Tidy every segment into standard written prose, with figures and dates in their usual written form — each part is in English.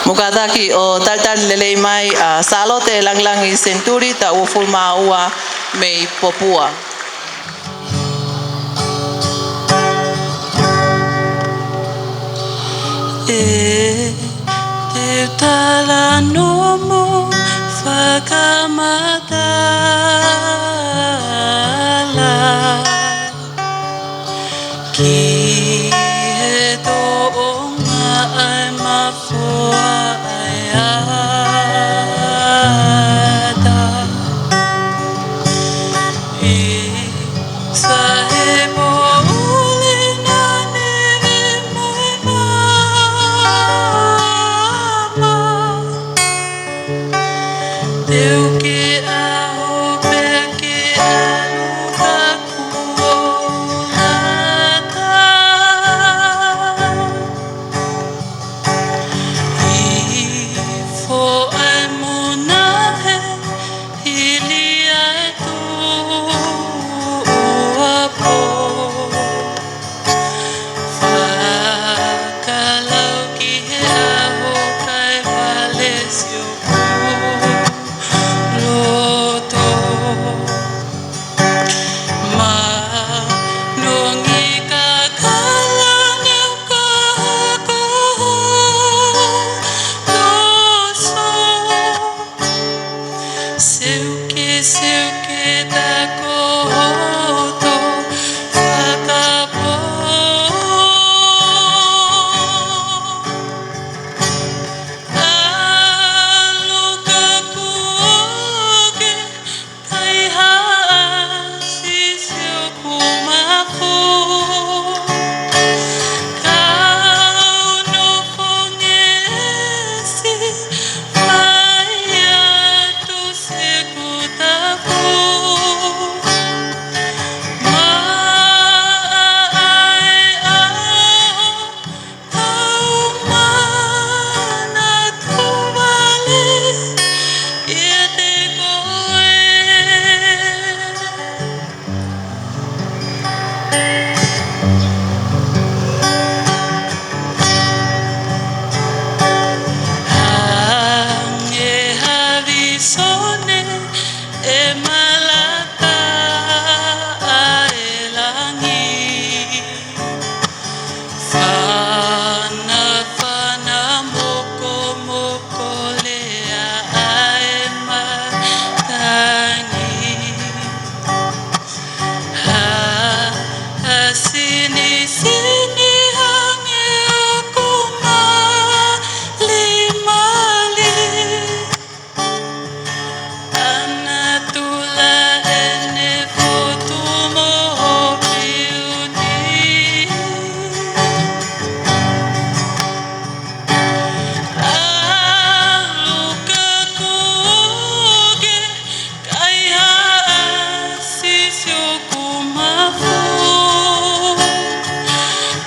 Mukataki o taltal lele mai Salote Langilangi Senituli ta uful maua mei Popua. Keu Talanoa Fakamatala Ki he Tonga ai mafua ai ada I sahebo ule na neve Moimoi Teu ke aho pe ke aluka kuolata I fo ai munahe hili ai tu apo Whakalau ki he aho kai wale sioku Loto Ma nungi ka kalanya ka koho Loso Silke ta kohoto Whakapo Aluka kuoge Kai haasi sioku mafu Kau no pongesi Maya tu sekutapu Maai aho Kau mana tuwale Ia te koe Hange havisone e malata ae langi Fana moko lea ae matangi Sini hange aku mali Anatula ene fotumo hopiuni Aluka kuoge kai haasi sioku mafu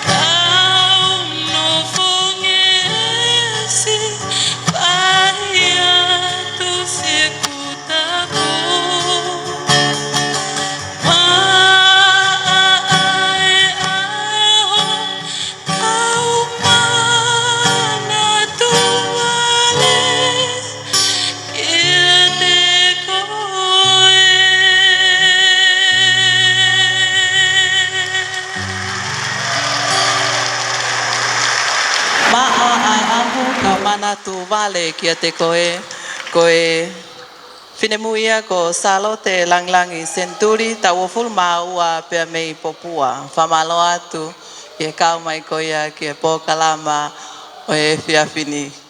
Kau no fongesi Pahia tu sekutaku Maai aho Kau mana tuwale Ia te koe Ma'a ai ahu ka mana tu vale kia te koe whinemuia ko Salote Langilangi Senituli ta uful maua pia mei Popua. Whamalo atu kia kau mai koia kia pōkalama o e whiawhini.